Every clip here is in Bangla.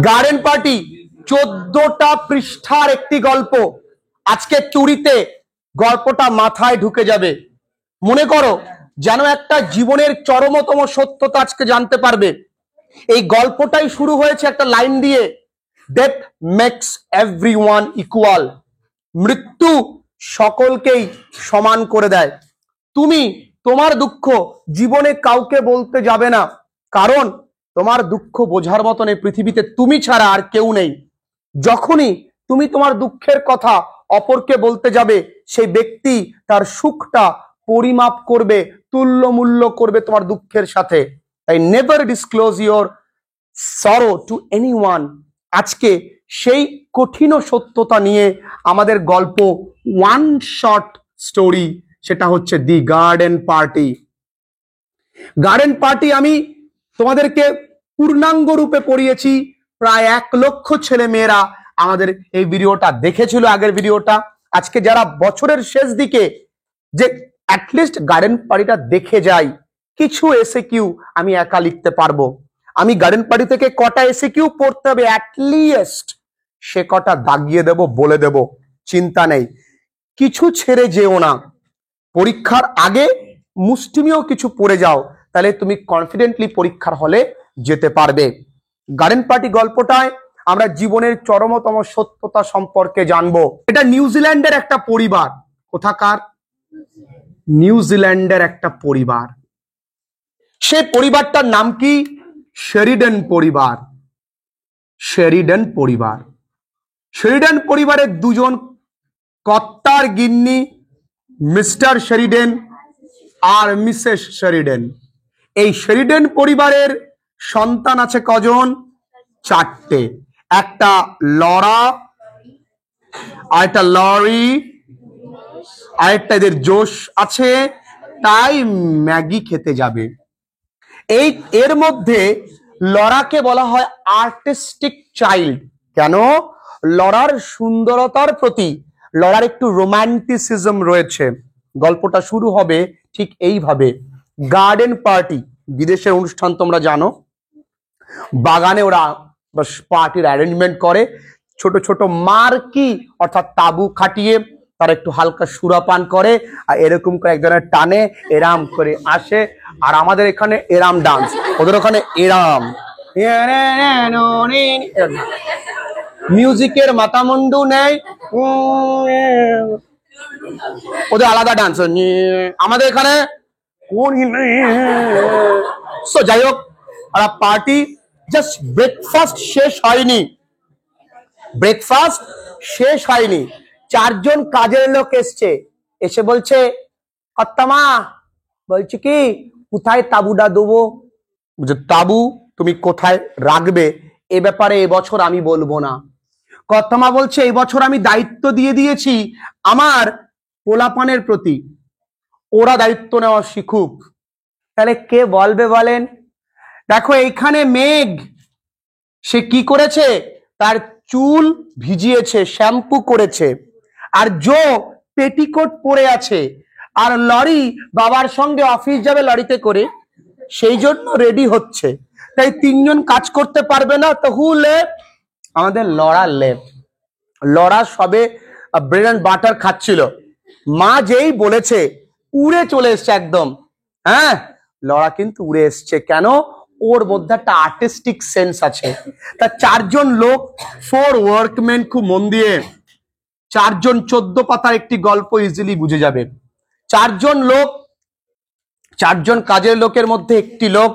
গার্ডেন পার্টি 14টা পৃষ্ঠার একটি গল্প। আজকে চুরিতে গল্পটা মাথায় ঢুকে যাবে। মনে করো যেন একটা জীবনের চরমতম সত্যতা আজকে জানতে পারবে। এই গল্পটাই শুরু হয়েছে একটা লাইন দিয়ে, ডেথ মেক্স এভরিওয়ান ইকুয়াল। মৃত্যু সকলকেই সমান করে দেয়। তুমি তোমার দুঃখ জীবনে কাউকে বলতে যাবে না, কারণ তোমার দুঃখ বোঝার মতন এই পৃথিবীতে তুমি ছাড়া আর কেউ নেই। যখনই তুমি তোমার দুঃখের কথা অপরকে বলতে যাবে, সেই ব্যক্তি তার সুখটা পরিমাপ করবে, তুল্যমূল্য করবে তোমার দুঃখের সাথে। তাই নেভার ডিসক্লোজ ইওর সরো টু এনিওয়ান। আজকে সেই কঠিন সত্যতা নিয়ে আমাদের গল্প, ওয়ান শর্ট স্টোরি, সেটা হচ্ছে দি গার্ডেন পার্টি। গার্ডেন পার্টি আমি তোমাদেরকে পূর্ণাঙ্গ রূপে পড়িয়েছি। প্রায় 1 লক্ষ ছেলে মেয়েরা আমাদের এই ভিডিওটা দেখেছিল, আগের ভিডিওটা। আজকে যারা বছরের শেষ দিকে যে অ্যাটলিস্ট গার্ডেন পার্টিটা দেখে যাই, কিছু এসএকিউ আমি একা লিখতে পারবো। আমি গার্ডেন পার্টি থেকে কটা এসএকিউ পড়তে হবে অ্যাটলিস্ট সে কটা দাগিয়ে দেব, বলে দেব, চিন্তা নেই। কিছু ছেড়ে যেও না। পরীক্ষার আগে মুষ্টিমেয় কিছু পড়ে যাও, তাহলে তুমি কনফিডেন্টলি পরীক্ষার হলে যেতে পারবে। গার্ডেন পার্টি গল্পটায় আমরা জীবনের চরমতম সত্যতা সম্পর্কে জানবো। এটা নিউজিল্যান্ডের একটা পরিবার। কোথাকার? নিউজিল্যান্ডের একটা পরিবার। সেই পরিবারটার নাম কি? শেরিডেন পরিবার। শেরিডেন পরিবার। শেরিডেন পরিবারের দুজন কর্তার গিন্নি, মিস্টার শেরিডেন আর মিসেস শেরিডেন। এই শেরিডেন পরিবারের সন্তান আছে কজন? 4টে। একটা লরা, আরেকটা লরি, আরেকটা এদের জোশ আছে, তাই ম্যাগি খেতে যাবে। এর মধ্যে লরাকে বলা হয় আর্টিস্টিক চাইল্ড। কেন? লরার সুন্দরতার প্রতি লরার একটু রোমান্টিসিজম রয়েছে। গল্পটা শুরু হবে ঠিক এইভাবে। গার্ডেন পার্টি, বিদেশের অনুষ্ঠান তোমরা জানো, বাগানে ওরা পার্টির অ্যারেঞ্জমেন্ট করে, ছোট ছোট মার্কি অর্থাৎ তাবু খাটিয়ে তারা একটু হালকা সুরাপান করে, আর এরকম করে একজনের টানে এরাম করে আসে। আর আমাদের এখানে এরাম ডান্স, ওদের ওখানে এরাম মিউজিকের মাতামুন্ডু নেই, ওদের আলাদা ডান্স। আমাদের এখানে যাই হোক, আর পার্টি জাস্ট ব্রেকফাস্ট শেষ হয়নি। ব্রেকফাস্ট শেষ হয়নি, 4 জন কাজের লোক এসছে। এসে বলছে, কর্তামা বলছি কি কোথায় তাবুটা দেবো? তাবু তুমি কোথায় রাখবে এ ব্যাপারে এবছর আমি বলবো না। কর্তামা বলছে এই বছর আমি দায়িত্ব দিয়ে দিয়েছি আমার পোলাপানের প্রতি, ওরা দায়িত্ব নেওয়া শিখুক। তাহলে কে বলবে বলেন? দেখো এইখানে মেঘ, সে কি করেছে? তার চুল ভিজিয়েছে, শ্যাম্পু করেছে। আর জো পেটিকোট পরে আছে। আর লরি বাবার সঙ্গে অফিস যাবে লরিতে করে, সেই জন্য রেডি হচ্ছে। তাই 3 জন কাজ করতে পারবে না। তো হু লেফট? আমাদের লরা লেফট। লরা সবে ব্রেড এন্ড বাটার খাচ্ছিল, মা যেই বলেছে উড়ে চলে এসছে একদম। হ্যাঁ, লরা কিন্তু উড়ে এসছে। কেন? ওর মধ্যে একটা আর্টিস্টিক সেন্স আছে। তা 4 জন লোক, 4 ওয়ার্কম্যান, খুব মন দিয়ে 4 জন 14 পাতার একটি গল্প ইজিলি বুঝে যাবে। 4 জন লোক, 4 জন কাজের লোকের মধ্যে একটি লোক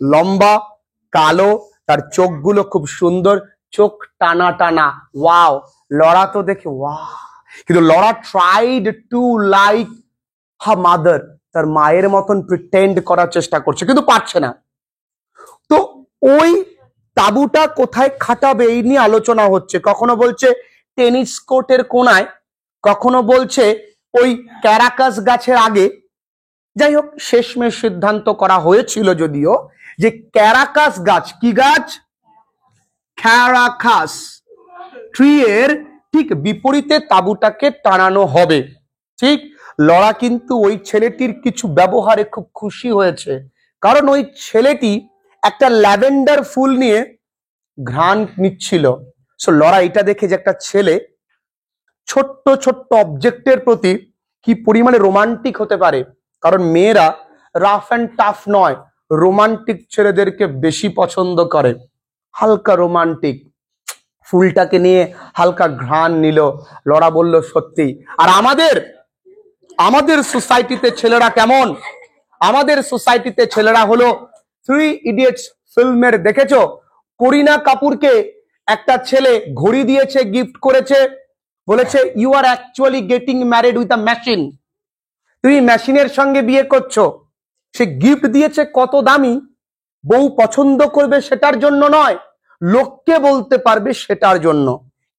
লম্বা, কালো, তার চোখগুলো খুব সুন্দর, চোখ টানা টানা। ওয়াও! লরা তো দেখে ওয়াও, কিন্তু Laura tried to like her mother, তার মায়ের মতন প্রিটেন্ড করার চেষ্টা করছে, কিন্তু পারছে না। তো ওই তাবুটা কোথায় খাটাবে এই নিয়ে আলোচনা হচ্ছে। কখনো বলছে টেনিস কোর্টের কোনায়, কখনো বলছে ওই ক্যারাকাস গাছের আগে। যাই হোক, শেষমেশ সিদ্ধান্ত করা হয়েছিল যদিও যে ক্যারাকাস গাছ, কি গাছ? ক্যারাকাস ট্রি এর ঠিক বিপরীতে তাবুটাকে টানানো হবে। ঠিক, লরা কিন্তু ওই ছেলেটির কিছু ব্যবহারে খুব খুশি হয়েছে, কারণ ওই ছেলেটি একটা ল্যাভেন্ডার ফুল নিয়ে ঘ্রাণ নিচ্ছিল। সো লরা এটা দেখে যে একটা ছেলে ছোট্ট ছোট্ট অবজেক্টের প্রতি কি পরিমাণে রোমান্টিক হতে পারে, কারণ মেয়েরা রাফ অ্যান্ড টাফ নয়, রোমান্টিক ছেলেদেরকে বেশি পছন্দ করে। হালকা রোমান্টিক ফুলটাকে নিয়ে হালকা ঘ্রাণ নিল। লরা বলল সত্যি। আর আমাদের সোসাইটিতে ছেলেরা কেমন? আমাদের সোসাইটিতে ছেলেরা হলো থ্রি ইডিয়টস ফিল্মের, দেখেছো? করিনা কাপুরকে একটা ছেলে ঘড়ি দিয়েছে, গিফট করেছে, বলেছে you are actually getting married with a machine. তুমি মেশিনের সঙ্গে বিয়ে করছো। সে গিফট দিয়েছে কত দামি, বউ পছন্দ করবে সেটার জন্য নয়, লোককে বলতে পারবে সেটার জন্য।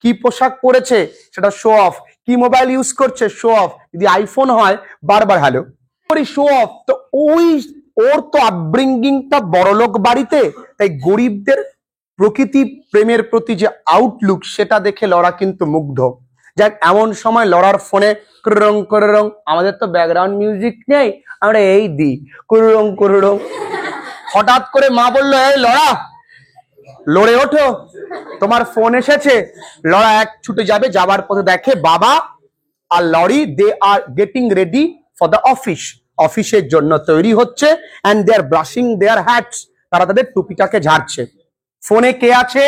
কি পোশাক পরেছে সেটা শো অফ, কি মোবাইল ইউজ করছে শো অফ, যদি আইফোন হয় বারবার হ্যালো শো অফ। তো ওর তো আপব্রিঙ্গিংটা বড়লোক বাড়িতে, তাই গরিবদের প্রকৃতি প্রেমের প্রতি যে আউটলুক সেটা দেখে লরা কিন্তু মুগ্ধ। যাক, এমন সময় লরার ফোনে কুরুরং কুরুরং, আমাদের তো ব্যাকগ্রাউন্ড মিউজিক নেই, আমরা এই দিই কুরুরং কুরুরং। হঠাৎ করে মা বললো, এই লরা, লড়ে ওঠো, তোমার ফোন এসেছে। লরা এক ছুটে যাবে, যাবার পথে দেখে বাবা আর Laurie they are getting ready for the office, অফিসের জন্য তৈরি হচ্ছে, and they are brushing their hats, তারা তাদের টুপিটাকে ঝাড়ছে। ফোনে কে আছে?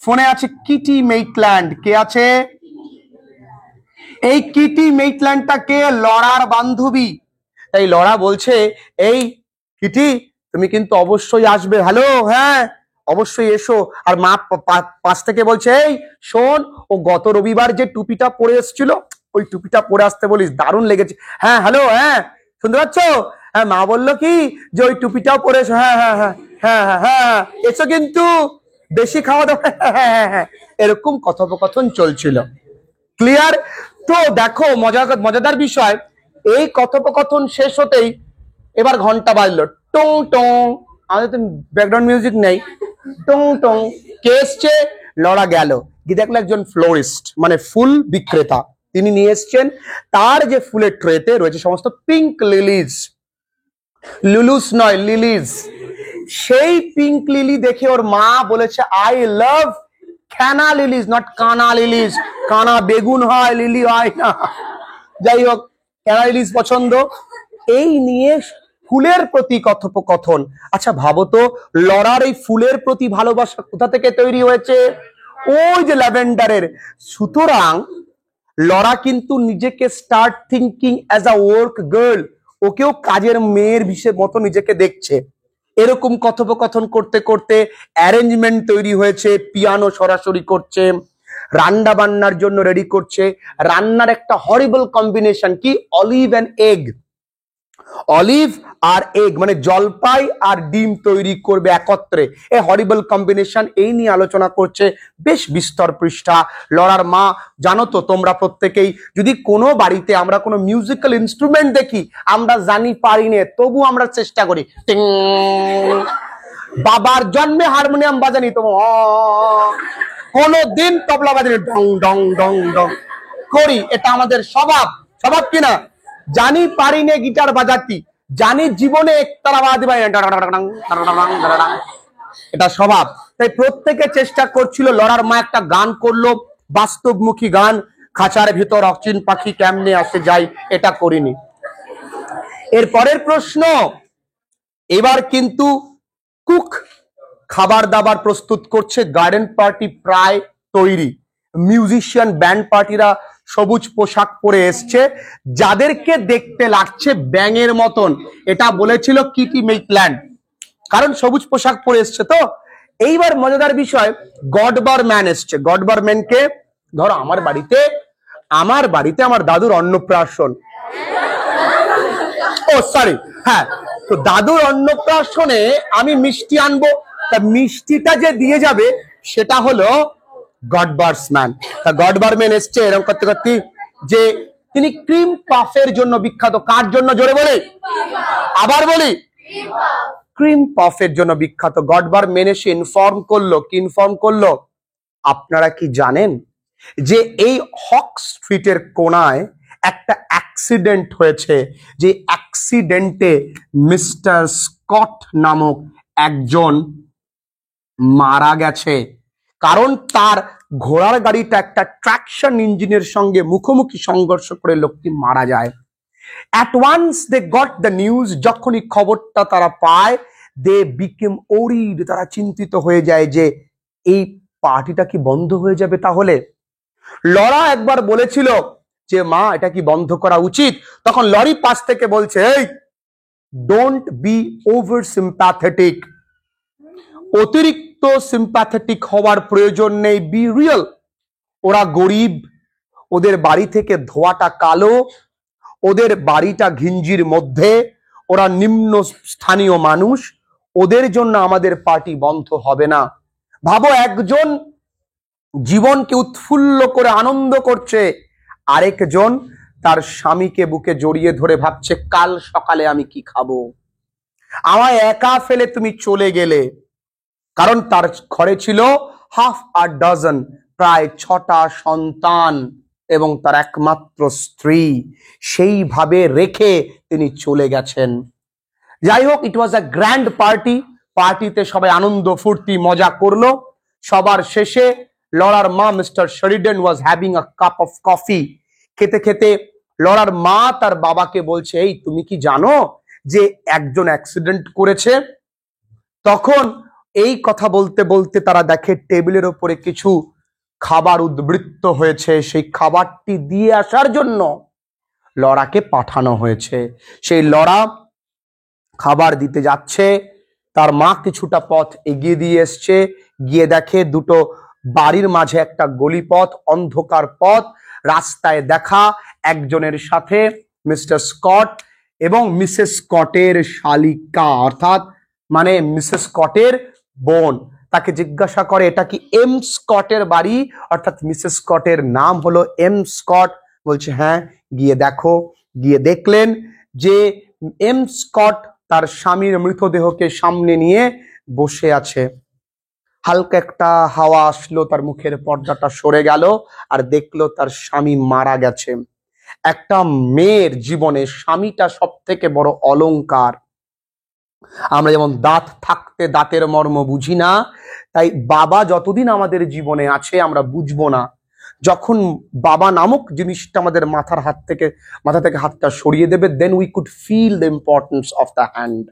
ফোনে আছে কিটি মেইটল্যান্ড। কে আছে? এই কিটি মেইটল্যান্ডটা কে? লরার বান্ধবী। তাই লরা বলছে, এই কিটি, তুমি কিন্তু অবশ্যই আসবে। হ্যালো, হ্যাঁ অবশ্যই এসো। আর মা পাশ থেকে বলছে, এই শোন, ও গত রবিবার যে টুপিটা পরে এসেছিল, ওই টুপিটা পরে আসতে বলিস, দারুণ লেগেছে। হ্যাঁ হ্যালো, হ্যাঁ শুনতে পাচ্ছ? হ্যাঁ, মা বললো কি যে ওই টুপিটাও পরে এসো। হ্যাঁ হ্যাঁ হ্যাঁ হ্যাঁ হ্যাঁ হ্যাঁ এসো, কিন্তু বেশি খাওয়া দাওয়া। হ্যাঁ হ্যাঁ হ্যাঁ, এরকম কথোপকথন চলছিল। ক্লিয়ার? তো দেখো মজাদার বিষয়, এই কথোপকথন শেষ হতেই এবার ঘন্টা বাজলো, টং টং। আমাদের তো ব্যাকগ্রাউন্ড মিউজিক নেই। টং টং। কে এসছে? লরা গেল, গিয়ে দেখলো একজন ফ্লোরিস্ট, মানে ফুল বিক্রেতা। তিনি নিয়ে এসছেন, তার যে ফুলের ট্রেতে রয়েছে সমস্ত পিঙ্ক লিলিজ, লুলুস নয় লিলিজ। সেই পিঙ্ক লিলি দেখে ওর মা বলেছে, আই লাভ খানা লিলিজ, নট কানা লিলিজ। কানা বেগুন হয়, লিলি হয় না। যাই হোক, কানা লিলিজ পছন্দ। এই নিয়ে ফুলের প্রতি কথোপকথন। আচ্ছা ভাবো তো, লরার এই ফুলের প্রতি ভালোবাসা কোথা থেকে তৈরি হয়েছে? ওই যে ল্যাভেন্ডারের। সুতরাং লরা কিন্তু নিজেকে start thinking as a work girl, ওকেও কাজের মেয়ের মতো নিজেকে দেখছে। এরকম কথোপকথন করতে করতে অ্যারেঞ্জমেন্ট তৈরি হয়েছে, পিয়ানো সরাসরি করছে, রান্না বান্নার জন্য রেডি করছে। রান্নার একটা হরিবল কম্বিনেশন কি, অলিভ অ্যান্ড এগ। অলিভ আর এগ মানে জলপাই আর ডিম তৈরি করবে একত্রে, এ হরিবল কম্বিনেশন। এই নিয়ে আলোচনা করছে, বেশ বিস্তর পৃষ্ঠা। লরার মা, জানো তো তোমরা প্রত্যেকেই, যদি কোনো বাড়িতে আমরা কোনো মিউজিক্যাল ইনস্ট্রুমেন্ট দেখি, আমরা জানি পারি না, তবু আমরা চেষ্টা করি। টিং, বাবার জন্মে হারমোনিয়াম বাজানি তো কোনোদিন তবলা বাজানি, ডং ডং ডং ডং করি, এটা আমাদের স্বভাব। স্বভাব কিনা? জানি পারি না গিটার বাজাতি, জানি জীবনে একতারা বাজাতে পারি না, এটা স্বভাব। তাই প্রত্যেকে চেষ্টা করছিল। লরার মা একটা গান করলো, বাস্তবমুখী গান, খাঁচার ভিতর অচিন পাখি কেমনে আসে যায়, এটা করিনি। এর পরের প্রশ্ন, এবার কিন্তু কুক খাবার দাবার প্রস্তুত করছে, গার্ডেন পার্টি প্রায় তৈরি। মিউজিশিয়ান ব্যান্ড পার্টিরা সবুজ পোশাক পরে এসছে, যাদেরকে দেখতে লাগছে ব্যাঙের মতন। এটা বলেছিল কিটি মেইটল্যান্ড, কারণ সবুজ পোশাক পরে এসছে তো। এইবার মজাদার বিষয়, গডবার ম্যান এসছে। গডবার ম্যানকে, ধরো আমার বাড়িতে আমার দাদুর অন্নপ্রাশন, ও সরি, হ্যাঁ, তো দাদুর অন্নপ্রাশনে আমি মিষ্টি আনবো, তা মিষ্টিটা যে দিয়ে যাবে সেটা হলো গডবার্স ম্যান। তা গডবার ম্যান এসছে এরকম করতে করতে, যে তিনি ক্রিম পাফের জন্য বিখ্যাত। কার জন্য? জোরে বলে, আবার বলি, ক্রিম পাফের জন্য বিখ্যাত। গডবার ম্যান এসে ইনফর্ম করলো, কি ইনফর্ম করলো? আপনারা কি জানেন যে এই হক স্ট্রিটের কোনায় একটা অ্যাক্সিডেন্ট হয়েছে, যে অ্যাক্সিডেন্টে মিস্টার স্কট নামক একজন মারা গেছে। কারণ তার ঘোড়ার গাড়িটা একটা ট্রাকশন ইঞ্জিনের সঙ্গে মুখোমুখি সংঘর্ষ করে লোকটি মারা যায়। At once they got the news, যখনই খবরটা তারা পায়, they became worried, তারা চিন্তিত হয়ে যায় যে এই পার্টিটা কি বন্ধ হয়ে যাবে তাহলে। লরা একবার বলেছিল যে মা এটা কি বন্ধ করা উচিত, তখন লরি পাশ থেকে বলছে এই ডোন্ট বি ওভার সিম্প্যাথেটিক, অতিরিক্ত সিম্প্যাথেটিক হওয়ার প্রয়োজন নেই, বি রিয়েল। ওরা গরিব, ওদের বাড়ি থেকে ধোয়াটা কালো, ওদের বাড়িটা ঘিঞ্জির মধ্যে, ওরা নিম্ন স্থানীয় মানুষ, ওদের জন্য আমাদের পার্টি বন্ধ হবে না। ভাবো একজন জীবনকে উৎফুল্ল করে আনন্দ করছে, আরেকজন তার স্বামীকে বুকে জড়িয়ে ধরে ভাবছে কাল সকালে আমি কি খাবো, আমায় একা ফেলে তুমি চলে গেলে। কারণ তার ঘরে ছিল হাফ আ ডজন, প্রায় 6টা সন্তান এবং তার একমাত্র স্ত্রী, সেইভাবে রেখে তিনি চলে গেছেন। যাই হোক, ইট ওয়াজ আ গ্র্যান্ড পার্টি। পার্টিতে সবাই আনন্দ ফুর্তি মজা করলো। সবার শেষে লরার মা mister Sheridan was having a cup of coffee. খেতে খেতে লরার মা তার বাবাকে বলছে এই তুমি কি জানো যে একজন অ্যাক্সিডেন্ট করেছে। তখন এই কথা বলতে বলতে তারা দেখে টেবিলের ওপরে কিছু খাবার উদ্বৃত্ত হয়েছে, সেই খাবারটি দিয়ে আসার জন্য লরাকে পাঠানো হয়েছে। সেই লরা খাবার দিতে যাচ্ছে, তার মা কিছুটা পথ এগিয়ে দিয়ে এসছে, গিয়ে দেখে দুটো বাড়ির মাঝে একটা গলিপথ, অন্ধকার পথ, রাস্তায় দেখা একজনের সাথে মিস্টার স্কট এবং মিসেস স্কটের শালিকা, অর্থাৎ মানে মিসেস স্কটের বোন। তাকে জিজ্ঞাসা করে এটা কি এম স্কটের বাড়ি, অর্থাৎ মিসেস স্কটের নাম হলো এম স্কট। বলছে হ্যাঁ, গিয়ে দেখো। গিয়ে দেখলেন যে এম স্কট তার স্বামীর মৃতদেহকে সামনে নিয়ে বসে আছে। হালকা একটা হাওয়া আসলো, তার মুখের পর্দাটা সরে গেল, আর দেখলো তার স্বামী মারা গেছে। একটা মেয়ের জীবনে স্বামীটা সব থেকে বড় অলংকার। আমরা যেমন দাঁত থাকতে দাঁতের মর্ম বুঝি না, তাই বাবা যতদিন আমাদের জীবনে আছে আমরা বুঝবো না। যখন বাবা নামক জিনিসটা আমাদের মাথা থেকে হাতটা সরিয়ে দেবে, then we could feel the importance of the hand.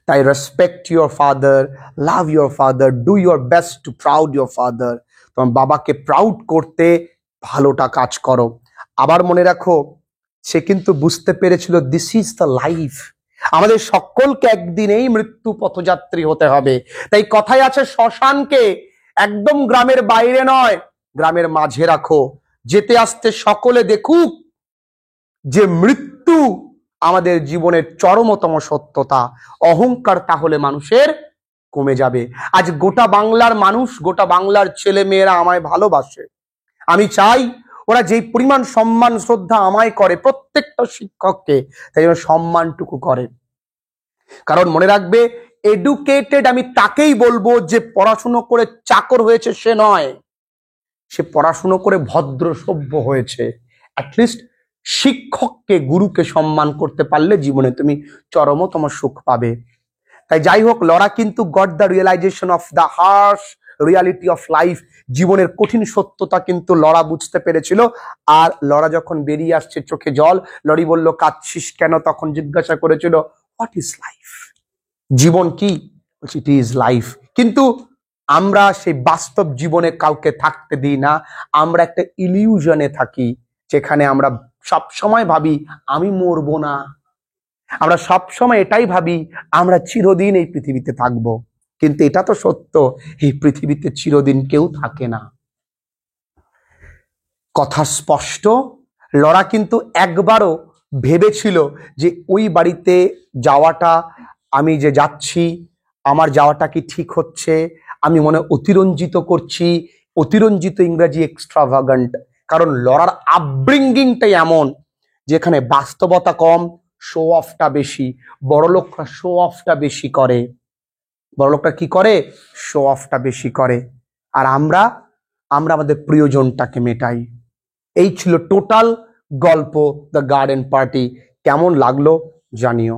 তাই respect your father, love your father, do your best to proud your father. তোমার বাবাকে প্রাউড করতে ভালোটা কাজ করো। আবার মনে রাখো, সে কিন্তু বুঝতে পেরেছিল দিস ইজ দ্য লাইফ, আমাদের সকলকে একদিন এই মৃত্যু পথযাত্রী হতে হবে। তাই কথায় আছে শ্মশানকে একদম গ্রামের বাইরে নয়, গ্রামের মাঝে রাখো, যেতে আসতে সকলে দেখুক যে মৃত্যু আমাদের জীবনের চরমতম সত্যতা। অহংকার তাহলে মানুষের কমে যাবে। আজ গোটা বাংলার মানুষ, গোটা বাংলার ছেলে মেয়েরা আমায় ভালোবাসে। আমি চাই ওরা যেই পরিমাণ সম্মান শ্রদ্ধা আমায় করে, প্রত্যেকটা শিক্ষককে, তাই জন্য সম্মানটুকু করে। কারণ মনে রাখবে, এডুকেটেড আমি তাকেই বলবো যে পড়াশুনো করে চাকর হয়েছে সে নয়, সে পড়াশুনো করে ভদ্র সভ্য হয়েছে। অ্যাটলিস্ট শিক্ষককে, গুরুকে সম্মান করতে পারলে জীবনে তুমি চরমতম সুখ পাবে। তাই যাই হোক, লরা কিন্তু got the realisation of the harsh reality of life. জীবনের কঠিন সত্যতা কিন্তু লরা বুঝতে পেরেছিল। আর লরা যখন বেরিয়ে আসছে চোখে জল, লরি বলল কাঁদছিস কেন? তখন জিজ্ঞাসা করেছিল হোয়াট ইজ লাইফ, জীবন কি? It is life. কিন্তু আমরা সেই বাস্তব জীবনে কাউকে থাকতে দিই না, আমরা একটা ইলিউশনে থাকি, যেখানে আমরা সব সময় ভাবি আমি মরবো না, আমরা সব সময় এটাই ভাবি আমরা চিরদিন এই পৃথিবীতে থাকবো। কিন্তু এটা তো সত্য, এই পৃথিবীতে চিরদিন কেউ থাকে না। কথা স্পষ্ট। লরা কিন্তু একবারও ভেবেছিল যে ওই বাড়িতে যাওয়াটা, আমি যে যাচ্ছি আমার যাওয়াটা কি ঠিক হচ্ছে, আমি মনে অতিরঞ্জিত করছি। অতিরঞ্জিত ইংরেজি এক্সট্রাভাগান্ট। কারণ লরার আপব্রিঙ্গিংটাই এমন যেখানে বাস্তবতা কম, শো অফটা বেশি। বড়লোকরা শো অফটা বেশি করে। বড়লোকরা কি করে? শো অফটা বেশি করে। আর আমরা আমাদের প্রিয়জনটাকে মেটাই। এই ছিল টোটাল গল্প দ্য গার্ডেন পার্টি। কেমন লাগলো জানিও।